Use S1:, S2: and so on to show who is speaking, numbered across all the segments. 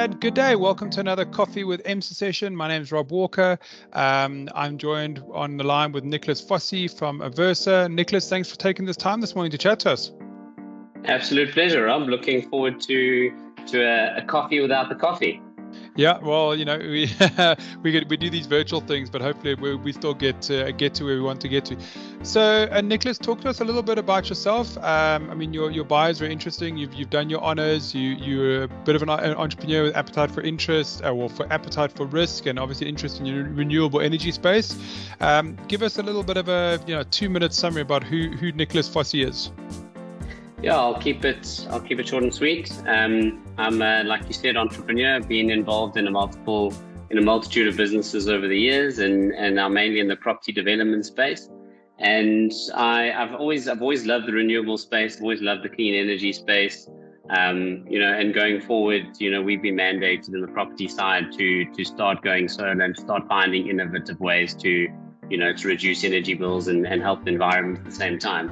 S1: and good day. Welcome to another Coffee with EMCSA session. My name is Rob Walker. I'm joined on the line with Nicholas Foce from Aeversa. Nicholas, thanks for taking this time this morning to chat to us.
S2: Absolute pleasure, Rob. Looking forward to a coffee without the coffee.
S1: Yeah, well, you know, we we do these virtual things, but hopefully we still get to where we want to get to. So, Nicholas, talk to us a little bit about yourself. I mean, your bio is very interesting. You've done your honors. You're a bit of an entrepreneur with appetite for interest, for appetite for risk, and obviously interest in your renewable energy space. Give us a little bit of a 2-minute summary about who Nicholas Foce is.
S2: Yeah, I'll keep it short and sweet. I'm like you said, entrepreneur, been involved in a multitude of businesses over the years, and now mainly in the property development space. And I've always loved the renewable space, always loved the clean energy space. And going forward, we've been mandated in the property side to start going solar and start finding innovative ways to reduce energy bills and help the environment at the same time.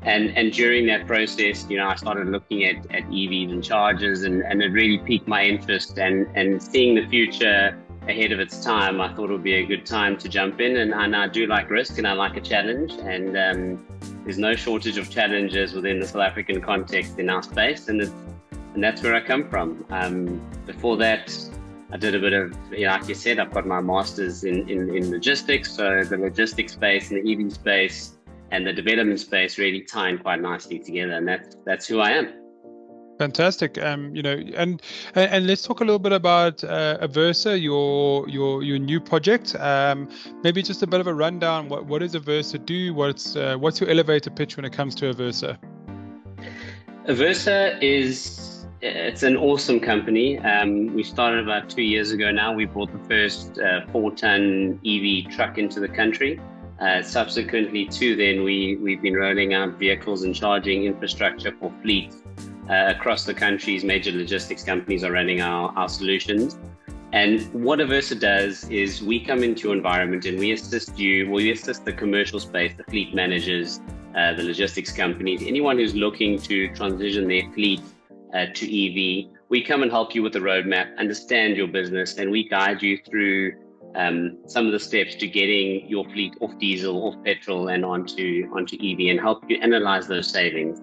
S2: And during that process, I started looking at EVs and chargers, and it really piqued my interest. And seeing the future ahead of its time, I thought it would be a good time to jump in. And I do like risk, and I like a challenge. And there's no shortage of challenges within the South African context in our space, and that's where I come from. Before that, I did a bit of, like you said, I've got my master's in logistics, so the logistics space and the EV space and the development space really tying quite nicely together, and that's who I am.
S1: Fantastic. And let's talk a little bit about Aeversa, your new project. Maybe just a bit of a rundown. What does Aeversa do? What's your elevator pitch when it comes to Aeversa?
S2: Aeversa it's an awesome company. We started about 2 years ago now. We brought the first 4-ton EV truck into the country. Subsequently to then, we've been rolling out vehicles and charging infrastructure for fleets across the country's major logistics companies are running our solutions. And what Aeversa does is we come into your environment and we assist the commercial space, the fleet managers, the logistics companies, anyone who's looking to transition their fleet to EV. We come and help you with the roadmap, understand your business, and we guide you through some of the steps to getting your fleet off diesel, off petrol, and onto EV, and help you analyze those savings.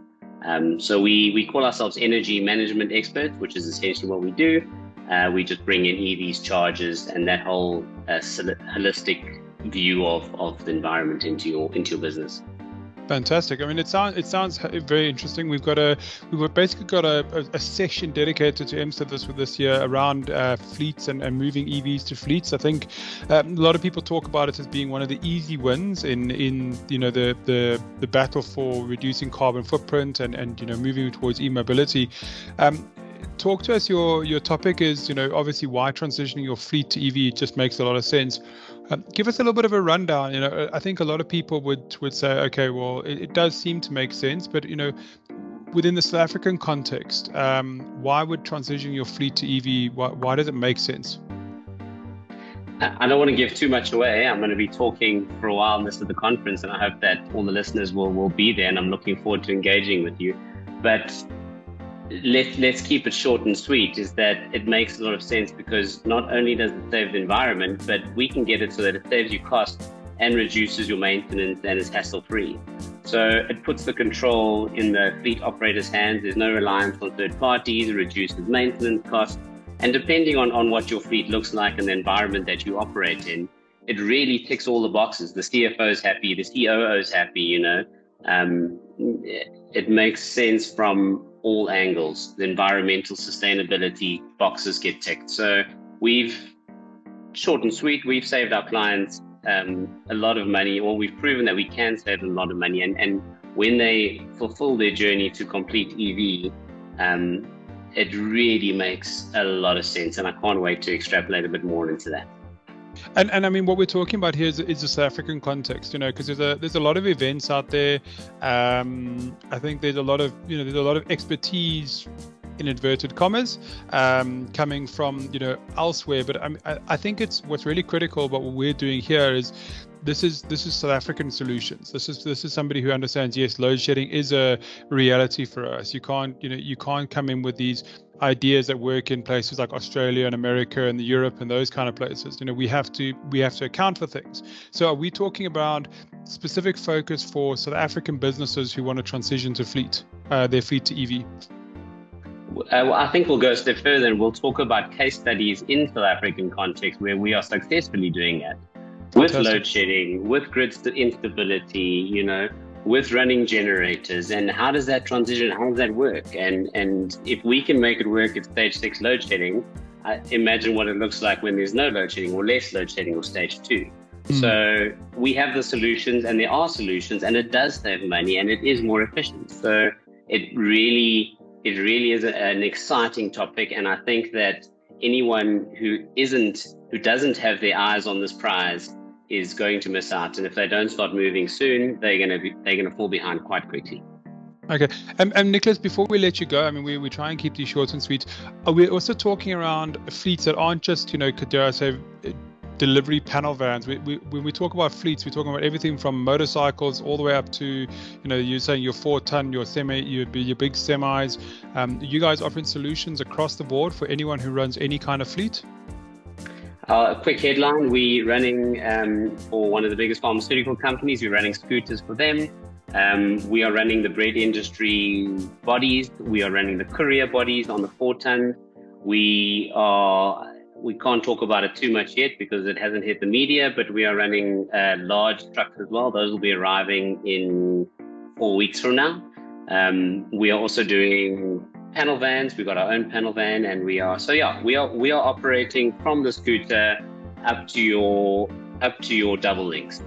S2: So we call ourselves energy management experts, which is essentially what we do. We just bring in EVs, chargers, and that whole holistic view of the environment into your business.
S1: Fantastic. I mean, it sounds very interesting. We've basically got a session dedicated to EMCSA this year around fleets and moving EVs to fleets. I think a lot of people talk about it as being one of the easy wins in the battle for reducing carbon footprint and moving towards e-mobility. Talk to us. Your topic is obviously why transitioning your fleet to EV just makes a lot of sense. Give us a little bit of a rundown. I think a lot of people would say, okay, well, it does seem to make sense, but within the South African context, why would transitioning your fleet to EV? Why does it make sense?
S2: I don't want to give too much away. I'm going to be talking for a while in this at the conference, and I hope that all the listeners will be there, and I'm looking forward to engaging with you. But let's keep it short and sweet, is that it makes a lot of sense because not only does it save the environment, but we can get it so that it saves you cost and reduces your maintenance and is hassle-free. So it puts the control in the fleet operator's hands. There's no reliance on third parties. It reduces maintenance costs. And depending on what your fleet looks like and the environment that you operate in, it really ticks all the boxes. The CFO is happy. The COO is happy, It makes sense from all angles. The environmental sustainability boxes get ticked. So short and sweet, we've saved our clients a lot of money, or we've proven that we can save them a lot of money. And when they fulfill their journey to complete EV, it really makes a lot of sense. And I can't wait to extrapolate a bit more into that.
S1: And I mean, what we're talking about here is the South African context, because there's a lot of events out there. I think there's a lot of expertise in inverted commas, coming from elsewhere. But I think what's really critical about what we're doing here is this is South African solutions. This is somebody who understands, yes, load shedding is a reality for us. You can't come in with these ideas that work in places like Australia and America and Europe and those kind of places. We have to account for things. So are we talking about specific focus for South African businesses who want to transition to their fleet to EV?
S2: I think we'll go a step further and we'll talk about case studies in South African context where we are successfully doing it. With load shedding, with grid instability, with running generators, and how does that transition? How does that work? And if we can make it work at stage 6 load shedding, imagine what it looks like when there's no load shedding or less load shedding or stage 2. So we have the solutions, and there are solutions, and it does save money and it is more efficient. So it really is an exciting topic, and I think that anyone who doesn't have their eyes on this prize is going to miss out, and if they don't start moving soon, they're going to fall behind quite quickly.
S1: Okay, and Nicholas, before we let you go, I mean, we try and keep these short and sweet. We're also talking around fleets that aren't just dare I say, delivery panel vans. When we talk about fleets, we're talking about everything from motorcycles all the way up to you're saying your 4-ton, your big semis. You guys offering solutions across the board for anyone who runs any kind of fleet?
S2: A quick headline, we're running for one of the biggest pharmaceutical companies. We're running scooters for them. We are running the bread industry bodies. We are running the courier bodies on the 4-ton. We can't talk about it too much yet because it hasn't hit the media, but we are running large trucks as well. Those will be arriving in 4 weeks from now. We are also doing panel vans. We've got our own panel van, and we are operating from the scooter up to your double links.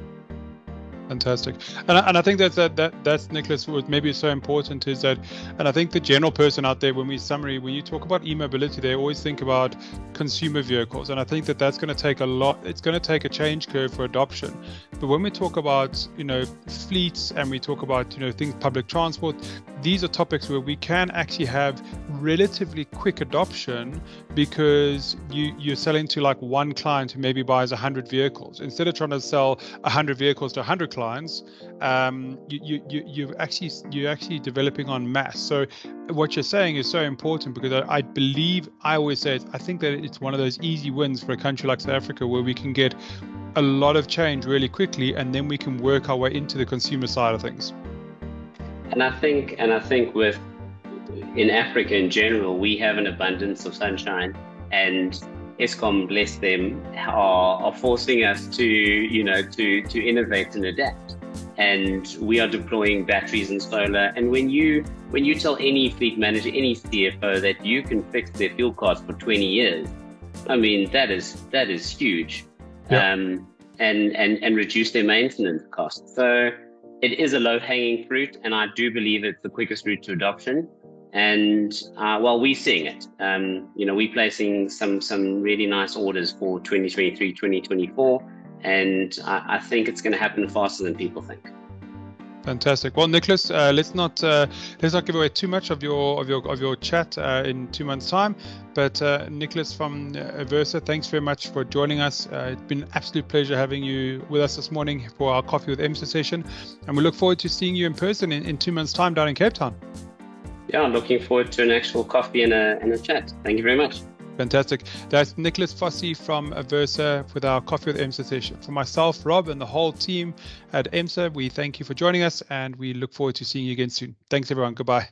S1: Fantastic, and I think that's Nicholas. What maybe is so important is that, and I think the general person out there, when you talk about e-mobility, they always think about consumer vehicles, and I think that's going to take a lot. It's going to take a change curve for adoption. But when we talk about fleets and we talk about things public transport, these are topics where we can actually have relatively quick adoption because you're selling to like one client who maybe buys 100 vehicles instead of trying to sell 100 vehicles to 100 clients. You're actually developing on mass. So what you're saying is so important because I think that it's one of those easy wins for a country like South Africa where we can get a lot of change really quickly, and then we can work our way into the consumer side of things.
S2: And I think in Africa in general, we have an abundance of sunshine, and Eskom, bless them, are forcing us to innovate and adapt. And we are deploying batteries and solar. And when you tell any fleet manager, any CFO that you can fix their fuel costs for 20 years, I mean that is huge. Yeah. And reduce their maintenance costs. So it is a low-hanging fruit, and I do believe it's the quickest route to adoption. And we're seeing it. We're placing some really nice orders for 2023, 2024, and I think it's going to happen faster than people think.
S1: Fantastic. Well, Nicholas, let's not give away too much of your chat in 2 months' time. But Nicholas from Aeversa, thanks very much for joining us. It's been an absolute pleasure having you with us this morning for our Coffee with EMCSA session, and we look forward to seeing you in person in 2 months' time down in Cape Town.
S2: Yeah, I'm looking forward to an actual coffee and a chat. Thank you very much.
S1: Fantastic. That's Nicholas Foce from Aeversa with our Coffee with EMCSA session. For myself, Rob, and the whole team at EMCSA, we thank you for joining us, and we look forward to seeing you again soon. Thanks, everyone. Goodbye.